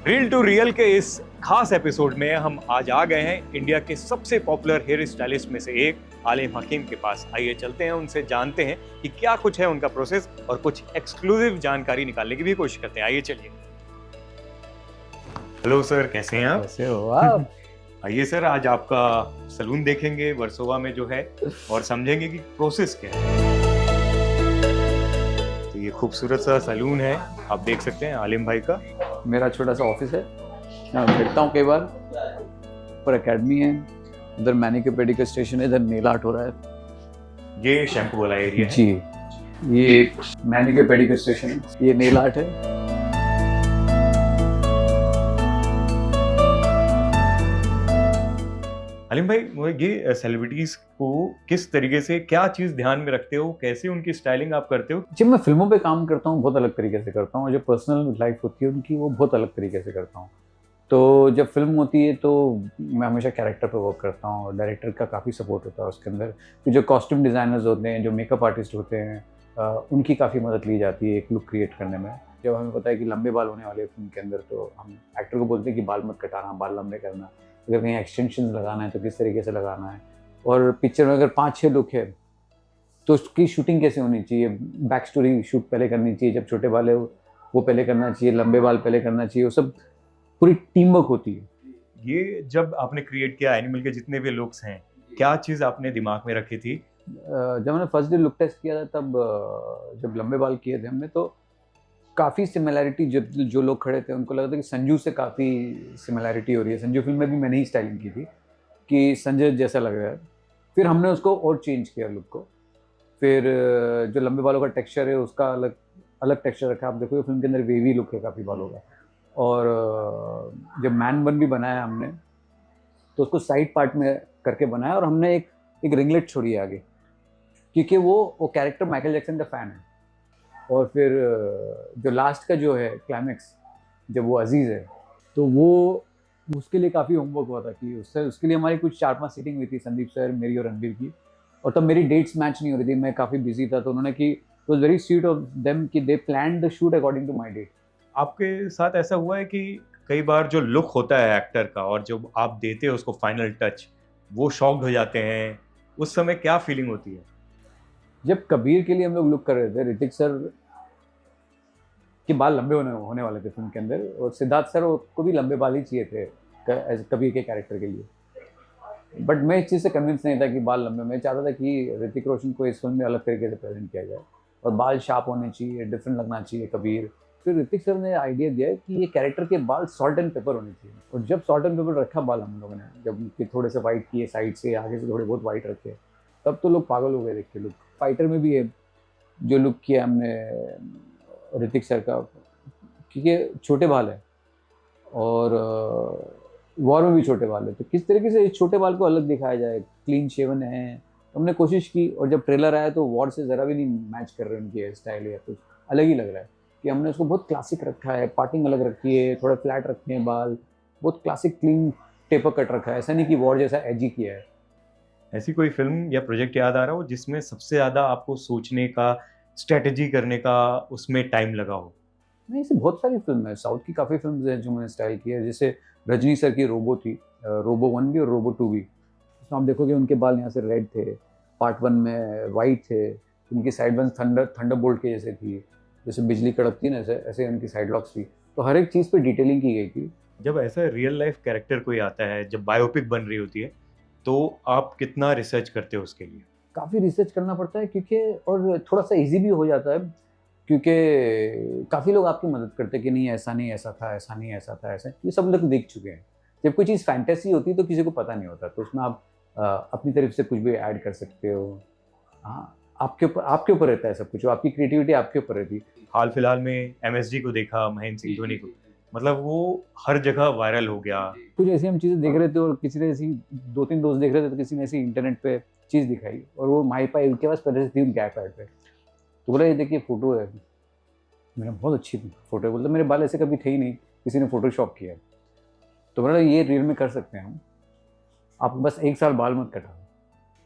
Reel to real के इस खास एपिसोड में हम आज आ गए हैं इंडिया के सबसे पॉपुलर हेयर स्टाइलिस्ट में से एक आलिम हकीम के पास। आइए चलते हैं, उनसे जानते हैं कि क्या कुछ है उनका प्रोसेस और कुछ एक्सक्लूसिव जानकारी निकालने की भी कोशिश करते हैं। आइए चलिए। हेलो सर, कैसे हैं आप? कैसे हो आप? आइए सर, आज आपका सलून देखेंगे वर्सोवा में जो है और समझेंगे कि प्रोसेस क्या है। तो ये खूबसूरत सा सलून है, आप देख सकते हैं आलिम भाई का। मेरा छोटा सा ऑफिस है, मैं बैठता हूँ कई बार। पर एकेडमी है, उधर मैनिक्योर पेडिक्योर स्टेशन है, इधर नेल आर्ट हो रहा है। ये शैम्पू वाला एरिया है जी, ये मैनिक्योर पेडिक्योर स्टेशन है, ये नेल आर्ट है। आलिम भाई, मुझे ये सेलिब्रिटीज को किस तरीके से क्या चीज ध्यान में रखते हो, कैसे उनकी स्टाइलिंग आप करते हो? जब मैं फिल्मों पे काम करता हूँ बहुत अलग तरीके से करता हूँ, और जो पर्सनल लाइफ होती है उनकी वो बहुत अलग तरीके से करता हूँ। तो जब फिल्म होती है तो मैं हमेशा कैरेक्टर पे वर्क करता हूँ, और डायरेक्टर का काफ़ी सपोर्ट होता है उसके अंदर। फिर जो कॉस्ट्यूम डिज़ाइनर्स होते हैं, जो मेकअप आर्टिस्ट होते हैं, उनकी काफ़ी मदद ली जाती है एक लुक क्रिएट करने में। जब हमें पता है कि लंबे बाल होने वाले हैं फिल्म के अंदर, तो हम एक्टर को बोलते हैं कि बाल मत कटाना, बाल लंबे करना। अगर कहीं एक्सटेंशन लगाना है तो किस तरीके से लगाना है। और पिक्चर में अगर 5-6 लुक है तो उसकी शूटिंग कैसे होनी चाहिए, बैक स्टोरी शूट पहले करनी चाहिए। जब छोटे बाल है वो पहले करना चाहिए, लंबे बाल पहले करना चाहिए, वो सब पूरी टीम वर्क होती है। ये जब आपने क्रिएट किया एनिमल के जितने भी लुक्स हैं, क्या चीज आपने दिमाग में रखी थी? जब मैंने फर्स्ट डे लुक टेस्ट किया था तब जब लंबे बाल किए थे हमने, तो काफ़ी सिमिलैरिटी, जो लोग खड़े थे उनको लगा था कि संजू से काफ़ी सिमिलैरिटी हो रही है। संजू फिल्म में भी मैंने ही स्टाइलिंग की थी कि संजय जैसा लग रहा है। फिर हमने उसको और चेंज किया लुक को। फिर जो लंबे बालों का टेक्सचर है उसका अलग अलग टेक्सचर रखा। आप देखो फिल्म के अंदर वेवी लुक है काफ़ी बालों का। और जब मैन बन भी बनाया हमने तो उसको साइड पार्ट में करके बनाया, और हमने एक रिंगलेट छोड़ी है आगे, क्योंकि वो कैरेक्टर माइकल जैक्सन का फ़ैन है। और फिर जो लास्ट का जो है क्लाइमैक्स, जब वो अजीज़ है, तो वो उसके लिए काफ़ी होमवर्क हुआ था कि उसके लिए हमारी कुछ 4-5 सीटिंग हुई थी, संदीप सर, मेरी और रणबीर की। और तब मेरी डेट्स मैच नहीं हो रही थी, मैं काफ़ी बिजी था। तो उन्होंने कि it was very sweet of them कि they planned the shoot according to my date. आपके साथ ऐसा हुआ है कि कई बार जो लुक होता है एक्टर का और जो आप देते हो उसको फाइनल टच, वो शॉक्ड हो जाते हैं, उस समय क्या फीलिंग होती है? जब कबीर के लिए हम लोग लुक कर रहे थे, ऋतिक सर के बाल लंबे होने वाले थे फिल्म के अंदर, और सिद्धार्थ सर को भी लंबे बाल ही चाहिए थे कबीर के कैरेक्टर के लिए। बट मैं इस चीज़ से कन्विंस नहीं था कि बाल लंबे। मैं चाहता था कि ऋतिक रोशन को इस फिल्म में अलग तरीके से प्रेजेंट किया जाए, और बाल शार्प होने चाहिए, डिफरेंट लगना चाहिए कबीर। फिर ऋतिक सर ने आइडिया दिया कि ये कैरेक्टर के बाल सॉल्ट एंड पेपर होने चाहिए। और जब सॉल्ट एंड पेपर रखा बाल हम लोगों ने, जब उनके थोड़े से वाइट किए साइड से, आगे से थोड़े बहुत वाइट रखे, तब तो लोग पागल हो गए देख के। लुक फाइटर में भी है जो लुक किया हमने ऋतिक सर का, क्योंकि छोटे बाल है, और वॉर में भी छोटे बाल है, तो किस तरीके से इस छोटे बाल को अलग दिखाया जाए। क्लीन शेवन है, तो हमने कोशिश की। और जब ट्रेलर आया तो वॉर से ज़रा भी नहीं मैच कर रहे उनकी हेयर स्टाइल, या कुछ अलग ही लग रहा है। कि हमने उसको बहुत क्लासिक रखा है, पार्टिंग अलग रखी है, थोड़ा फ्लैट रखे हैं बाल, बहुत क्लासिक क्लीन टेपर कट रखा है। ऐसा नहीं कि वॉर जैसा एजी किया है। ऐसी कोई फिल्म या प्रोजेक्ट याद आ रहा हो जिसमें सबसे ज्यादा आपको सोचने का, स्ट्रेटेजी करने का उसमें टाइम लगा हो? नहीं, ऐसी बहुत सारी फिल्म है, साउथ की काफ़ी फिल्म है जो मैंने स्टाइल की है। जैसे रजनी सर की रोबो थी, रोबो 1 भी और रोबो 2 भी। उसमें आप देखोगे उनके बाल यहाँ से रेड थे, पार्ट 1 में वाइट थे, उनकी साइड वन थंडर बोल्ट के जैसे थी, जैसे बिजली कड़कती है ना, ऐसे ऐसे उनकी साइड लॉक्स थी। तो हर एक चीज़ पे डिटेलिंग की गई थी। जब ऐसा रियल लाइफ कैरेक्टर कोई आता है, जब बायोपिक बन रही होती है, तो आप कितना रिसर्च करते हो उसके लिए? काफ़ी रिसर्च करना पड़ता है, क्योंकि और थोड़ा सा ईजी भी हो जाता है, क्योंकि काफ़ी लोग आपकी मदद करते हैं कि नहीं ऐसा नहीं ऐसा था, ऐसा नहीं ऐसा था, ऐसा। ये सब लोग देख चुके हैं। जब कोई चीज़ फैंटेसी होती है तो किसी को पता नहीं होता, तो उसमें आप अपनी तरफ से कुछ भी ऐड कर सकते हो। हाँ, आपके ऊपर रहता है सब कुछ, आपकी क्रिएटिविटी आपके ऊपर रहती है। हाल फिलहाल में एमएसडी को देखा, महेंद्र सिंह धोनी को, मतलब वो हर जगह वायरल हो गया। कुछ ऐसी हम चीज़ें देख रहे थे, और किसी ने ऐसी 2-3 दोस्त देख रहे थे, तो किसी ने ऐसी इंटरनेट पे चीज़ दिखाई, और वो माई पाई उनके पास पहले से थी उनके आईपैड पे। तो बोला ये देखिए फ़ोटो है। मैंने बहुत अच्छी फ़ोटो है। बोलते मेरे बाल ऐसे कभी थे ही नहीं, किसी ने फ़ोटोशॉप किया है। तो बोला ये रियल में कर सकते हैं हम, आप बस 1 साल बाल मत कटाओ।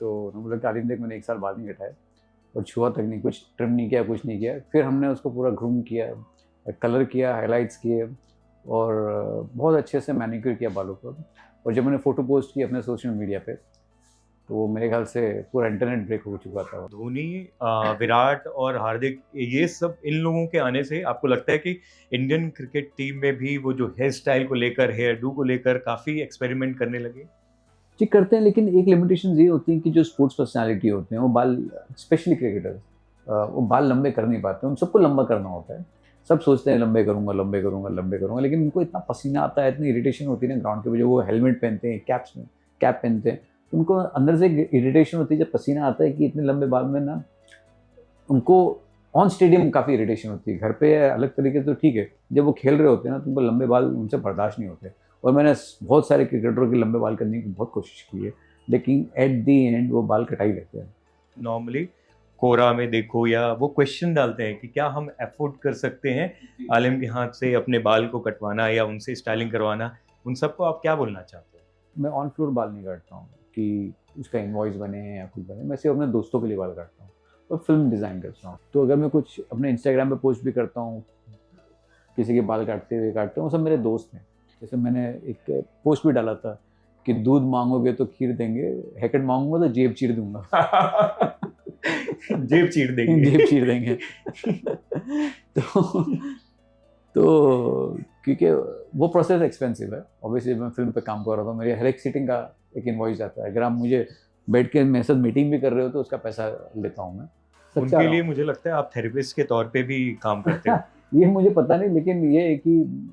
तो उन्होंने बोला कि आलिम देख, मैंने 1 साल बाल नहीं कटाए, और छुआ तक नहीं, कुछ ट्रिम नहीं किया, कुछ नहीं किया। फिर हमने उसको पूरा ग्रूम किया, कलर किया, हाइलाइट्स किए, और बहुत अच्छे से मैनिक्योर किया बालों को। और जब मैंने फ़ोटो पोस्ट की अपने सोशल मीडिया पे, तो वो मेरे ख्याल से पूरा इंटरनेट ब्रेक हो चुका था। धोनी, विराट और हार्दिक, ये सब इन लोगों के आने से आपको लगता है कि इंडियन क्रिकेट टीम में भी वो जो हेयर स्टाइल को लेकर, हेयर डू को लेकर काफ़ी एक्सपेरिमेंट करने लगे? जी करते हैं, लेकिन एक लिमिटेशन ये होती है कि जो स्पोर्ट्स पर्सनालिटी होते हैं वो बाल, स्पेशली क्रिकेटर्स, वो बाल लंबे कर नहीं पाते, उन सबको लंबा करना होता है। सब सोचते हैं लंबे करूंगा लंबे करूंगा लंबे करूंगा, लेकिन उनको इतना पसीना आता है, इतनी इरिटेशन होती है ना ग्राउंड के वजह, वो हेलमेट पहनते हैं, कैप्स में कैप पहनते हैं, उनको अंदर से इरिटेशन होती है जब पसीना आता है कि इतने लंबे बाल में ना, उनको ऑन स्टेडियम काफ़ी इरिटेशन होती है। घर पे अलग तरीके से तो ठीक है, जब वो खेल रहे होते हैं ना तो उनको लंबे बाल उनसे बर्दाश्त नहीं होते। और मैंने बहुत सारे क्रिकेटरों के लंबे बाल करने की बहुत कोशिश की है, लेकिन एट दी एंड वो बाल कटा ही लेते हैं। नॉर्मली कोरा में देखो, या वो क्वेश्चन डालते हैं कि क्या हम अफोर्ड कर सकते हैं आलिम के हाथ से अपने बाल को कटवाना या उनसे स्टाइलिंग करवाना, उन सबको आप क्या बोलना चाहते हो? मैं ऑन फ्लोर बाल नहीं काटता हूँ कि उसका इन्वॉइस बने या कुछ बने, मैं सिर्फ अपने दोस्तों के लिए बाल काटता हूँ और फिल्म डिज़ाइन करता हूँ। तो अगर मैं कुछ अपने इंस्टाग्राम पे पोस्ट भी करता हूँ किसी के बाल काटते हुए, काटते हैं, वो सब मेरे दोस्त हैं। जैसे मैंने एक पोस्ट भी डाला था कि दूध मांगोगे तो खीर देंगे, हैकट मांगूंगा तो जेब चीर दूंगा। जेब चीर देंगे। जेब चीर देंगे। तो क्योंकि वो प्रोसेस एक्सपेंसिव है, ऑब्वियसली मैं फिल्म पे काम कर रहा था, मेरी हर एक सीटिंग का एक इन्वॉइस आता है। अगर आप मुझे बैठ के मेरे साथ मीटिंग भी कर रहे हो तो उसका पैसा लेता हूँ मैं। उनके लिए मुझे लगता है आप थेरेपिस्ट के तौर पे भी काम करते हो। ये मुझे पता नहीं, लेकिन ये है कि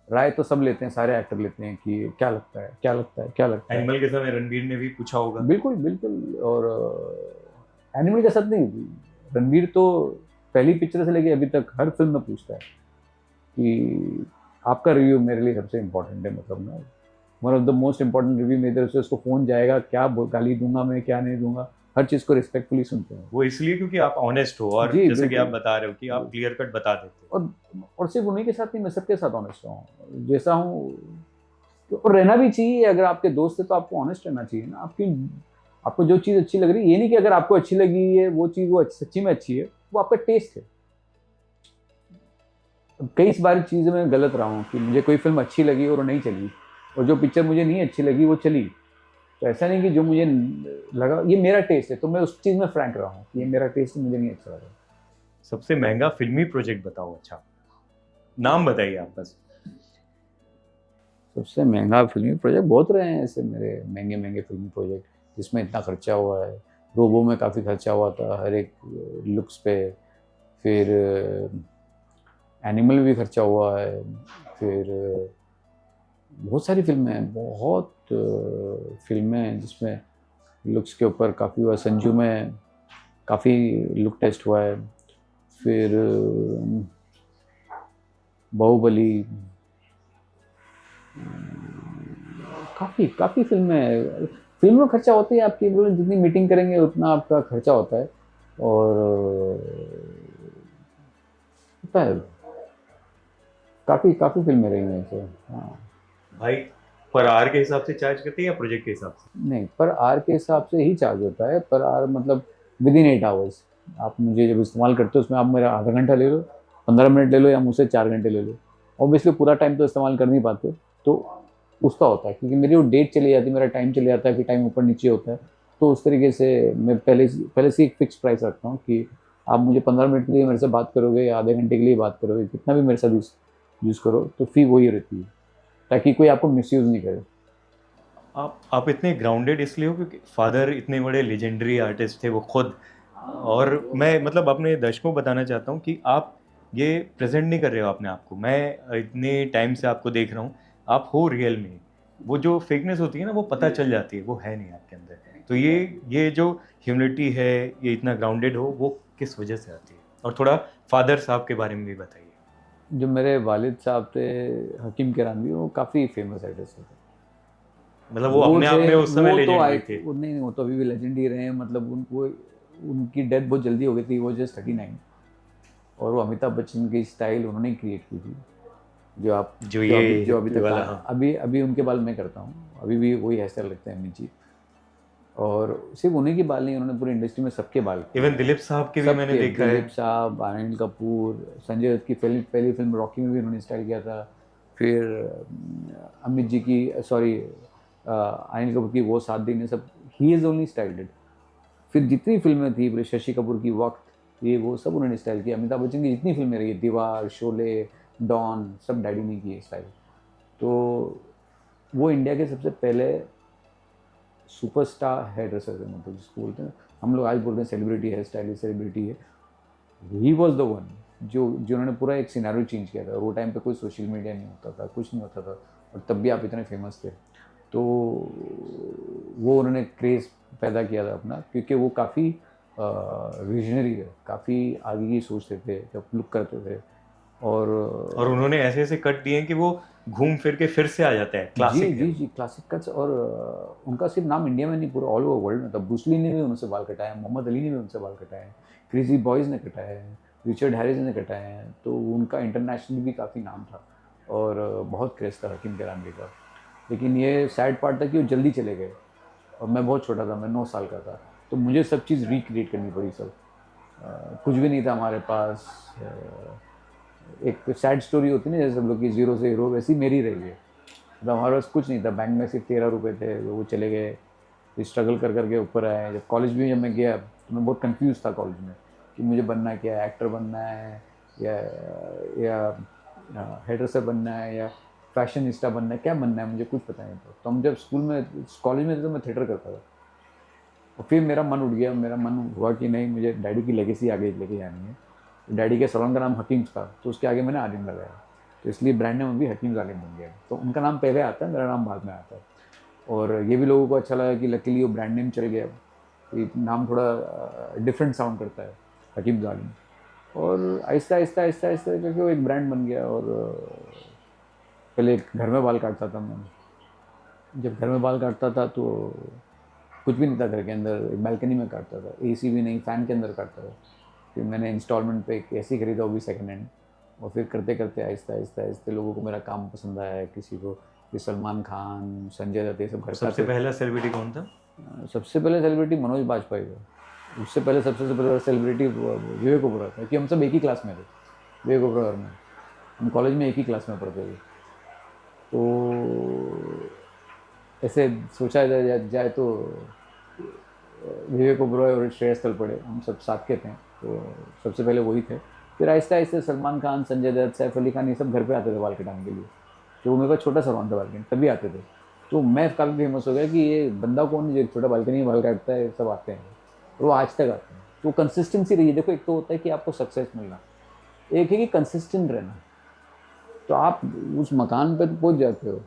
राय तो सब लेते हैं, सारे एक्टर लेते हैं कि क्या लगता है क्या लगता है क्या लगता है। एनिमल के समय रणवीर ने भी पूछा होगा। बिल्कुल बिल्कुल। और एनिमल के साथ नहीं, रणवीर तो पहली पिक्चर से लेके अभी तक हर फिल्म में पूछता है कि आपका रिव्यू मेरे लिए सबसे इम्पोर्टेंट है। मतलब मैं one of the most important review मेरे तरफ से, उसको फ़ोन जाएगा, क्या गाली दूंगा मैं क्या नहीं दूंगा, हर चीज़ को रिस्पेक्टफुली सुनते हैं। वो इसलिए क्योंकि आप ऑनेस्ट हो, और जी, जैसे कि बिल्कुल। आप बता रहे हो कि आप क्लियर कट बता देते हो। और सिर्फ उन्हीं के साथ नहीं, मैं सबके साथ ऑनेस्ट हूँ जैसा हूँ। और रहना भी चाहिए, अगर आपके दोस्त है तो आपको ऑनेस्ट रहना चाहिए ना। आपको जो चीज़ अच्छी लग रही है, ये नहीं कि अगर आपको अच्छी लगी है वो चीज़ वो सच्ची में अच्छी है, वो आपका टेस्ट है। कई बार चीज़ें मैं गलत रहा हूँ कि मुझे कोई फिल्म अच्छी लगी और वो नहीं चली, और जो पिक्चर मुझे नहीं अच्छी लगी वो चली। तो ऐसा नहीं कि जो मुझे लगा ये मेरा टेस्ट है, तो मैं उस चीज़ में फ्रैंक रहा हूँ कि ये मेरा टेस्ट है, मुझे नहीं अच्छा लगा। सबसे महंगा फिल्मी प्रोजेक्ट बताओ। अच्छा, नाम बताइए आप बस। सबसे महंगा फिल्मी प्रोजेक्ट बहुत रहे हैं ऐसे मेरे, महंगे महंगे फिल्मी प्रोजेक्ट जिसमें इतना खर्चा हुआ है। रोबो में काफ़ी खर्चा हुआ था हर एक लुक्स पे, फिर एनिमल में भी खर्चा हुआ है, फिर बहुत सारी फिल्में हैं, बहुत फिल्में हैं जिसमें लुक्स के ऊपर काफ़ी हुआ। संजू में काफ़ी लुक टेस्ट हुआ है, फिर बाहुबली, काफ़ी फिल्में। फिल्म में खर्चा होता है, आपकी जितनी मीटिंग करेंगे उतना आपका खर्चा होता है। और होता है, काफ़ी फिल्में रही हैं ऐसे। हाँ भाई, पर आर के हिसाब से चार्ज करते हैं या प्रोजेक्ट के हिसाब से? नहीं, पर आर के हिसाब से ही चार्ज होता है। पर आर मतलब विद इन 8 आवर्स आप मुझे जब इस्तेमाल करते हो, उसमें आप मेरा आधा घंटा ले लो, 15 मिनट ले लो, या मुझसे 4 घंटे ले लो। ऑब्वियसली पूरा टाइम तो इस्तेमाल कर नहीं पाते, तो उसका होता है, क्योंकि मेरी वो डेट चली जाती है, मेरा टाइम चले जाता है, कि टाइम ऊपर नीचे होता है। तो उस तरीके से मैं पहले से एक फिक्स प्राइस रखता हूँ कि आप मुझे 15 मिनट के लिए मेरे से बात करोगे या आधे घंटे के लिए बात करोगे, कितना भी मेरे साथ यूज़ करो, तो फ़ी वही रहती है, ताकि कोई आपको मिसयूज़ नहीं करे। आप इतने ग्राउंडेड इसलिए हो क्योंकि फादर इतने बड़े लेजेंडरी आर्टिस्ट थे वो खुद। और मैं मतलब अपने दर्शकों को बताना चाहता हूँ कि आप ये प्रेजेंट नहीं कर रहे हो अपने आप को। मैं इतने टाइम से आपको देख रहा हूँ, आप हो रियल में। वो जो फेकनेस होती है ना, वो पता चल जाती है, वो है नहीं आपके अंदर। तो ये जो ह्यूमिलिटी है, ये इतना ग्राउंडेड हो, वो किस वजह से आती है? और थोड़ा फादर साहब के बारे में भी बताइए। जो मेरे वालिद साहब थे हकीम किरानवी, वो काफ़ी फेमस आर्टिस्ट थे। मतलब वो अपने आप में उस समय वो तो लेजेंड आए थे। नहीं, वो तो अभी भी लेजेंड ही रहे हैं। मतलब उनको, उनकी डेथ बहुत जल्दी हो गई थी, वो जस्ट 39। और वो अमिताभ बच्चन की स्टाइल उन्होंने क्रिएट की थी, जो अभी तक वाला, हाँ। अभी उनके बाल मैं करता हूँ, अभी भी वही हेयर स्टाइल लगते हैं अमित जी। और सिर्फ उन्हीं के बाल नहीं, उन्होंने पूरी इंडस्ट्री में सबके बाल किए। इवन दिलीप साहब के भी मैंने देखा है। दिलीप साहब, अनिल कपूर, संजय दत्त की पहली फिल्म रॉकी में भी उन्होंने स्टाइल किया था। फिर अमित जी की, सॉरी अनिल कपूर की वो 7 दिन, सब ही इज़ ओनली स्टाइल्ड। फिर जितनी फिल्में थी, फिर शशि कपूर की वक्त, ये वो सब उन्होंने स्टाइल किया। अमिताभ बच्चन की जितनी फिल्में रही, दीवार, शोले, डॉन, सब डैडी ने किए स्टाइल। तो वो इंडिया के सबसे पहले सुपरस्टार हेयर ड्रेसर थे, मतलब जिसको बोलते हैं, हम लोग आज बोलते हैं सेलिब्रिटी है, स्टाइलिश सेलिब्रिटी है, ही वॉज द वन जिन्होंने पूरा एक सिनेरियो चेंज किया था। और वो टाइम पे कोई सोशल मीडिया नहीं होता था, कुछ नहीं होता था, और तब भी आप इतने फेमस थे। तो वो उन्होंने क्रेज़ पैदा किया था अपना, क्योंकि वो काफ़ी विजनरी है, काफ़ी आगे की सोचते थे जब लुक करते थे। और उन्होंने ऐसे ऐसे कट दिए कि वो घूम फिर के फिर से आ जाते हैं क्लासिक। जी जी, क्लासिक कट्स। और उनका सिर्फ नाम इंडिया में नहीं, पूरा ऑल ओवर वर्ल्ड में था। ब्रूस ली ने भी उनसे बाल कटाए, मोहम्मद अली ने भी उनसे बाल कटाए, क्रेजी बॉयज़ ने कटाए हैं, रिचर्ड हैरिस ने कटाए हैं। तो उनका इंटरनेशनली भी काफ़ी नाम था और बहुत क्रेज़ था हकीम कैरानवी का। लेकिन ये सैड पार्ट था कि वो जल्दी चले गए और मैं बहुत छोटा था, मैं 9 साल का था, तो मुझे सब चीज़ रिक्रिएट करनी पड़ी सब। कुछ भी नहीं था हमारे पास। एक सैड स्टोरी होती है ना, जैसे सब लोग की ज़ीरो से हीरो, वैसी मेरी रही है। मतलब हमारे पास कुछ नहीं था, बैंक में सिर्फ 13 रुपये थे, वो चले गए, फिर स्ट्रगल कर करके ऊपर आए। जब कॉलेज में जब मैं गया तो मैं बहुत कंफ्यूज था कॉलेज में कि मुझे बनना क्या है, एक्टर बनना है या हेयर ड्रेसर बनना है या फैशनिस्टा बनना है, क्या बनना है, मुझे कुछ पता नहीं था। तो हम जब स्कूल में, कॉलेज में थे, तो मैं थिएटर करता था। और फिर मेरा मन उठ गया, मेरा मन हुआ कि नहीं, मुझे डैडी की लेगेसी आगे लेके जानी है। डैडी के सलोन का नाम हकीम्स था, तो उसके आगे मैंने आलिम लगाया, तो इसलिए ब्रांड नेम भी हकीम्स आलिम बन गया। तो उनका नाम पहले आता है, मेरा नाम बाद में आता है। और ये भी लोगों को अच्छा लगा कि लकीली वो ब्रांड नेम चल गया, ये नाम थोड़ा डिफरेंट साउंड करता है, हकीम्स आलिम। और आहिस्ता आहिस्ता आहिस्ता आहिस्ता करके वो एक ब्रांड बन गया। और पहले घर में बाल काटता था मैं। जब घर में बाल काटता था तो कुछ भी नहीं था घर के अंदर, एक बालकनी में काटता था, एसी भी नहीं, फ़ैन के अंदर काटता था। फिर मैंने इंस्टॉलमेंट पे एक एसी खरीदा, वो भी सेकेंड हैंड। और फिर करते करते आहिस्ता आहिस्ता आहिस्ता लोगों को मेरा काम पसंद आया। किसी को कि सलमान खान, संजय दत्त, ये सब घर सबसे पहला सेलिब्रिटी कौन था? सबसे पहले सेलिब्रिटी मनोज बाजपेयी था। उससे पहले सबसे पहले सेलिब्रिटी विवेक ओबरॉय था, कि हम सब एक ही क्लास में थे, विवेक ओबरॉय और मैं। हम कॉलेज में एक ही क्लास में पढ़ते थे। तो ऐसे सोचा जाए तो विवेक ओबरॉय और श्रेयस तलपड़े हम सब साथ के थे, तो सबसे पहले वही थे। फिर आहिस्ता आहिस्ता सलमान खान, संजय दत्त, सैफ अली खान, ये सब घर पे आते थे बाल कटाने के लिए। तो वो मेरे पास छोटा सा सलमान था बालकनी, तभी आते थे। तो मैं काफ़ी फेमस हो गया कि ये बंदा कौन है जो छोटा बालकनी में बाल काटता है, सब आते हैं। और वो आज तक आते हैं। तो कंसिस्टेंसी रही है। देखो, एक तो होता है कि आपको सक्सेस मिलना, एक है कि कंसिस्टेंट रहना। तो आप उस मकान पर पहुँच जाते हो,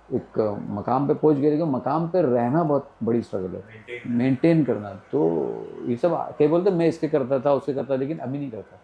एक मकाम पे पहुंच गए, लेकिन मकाम पे रहना बहुत बड़ी स्ट्रगल है, मेंटेन करना। तो ये सब क्या बोलते, मैं इसके करता था, उसके करता, लेकिन अभी नहीं करता।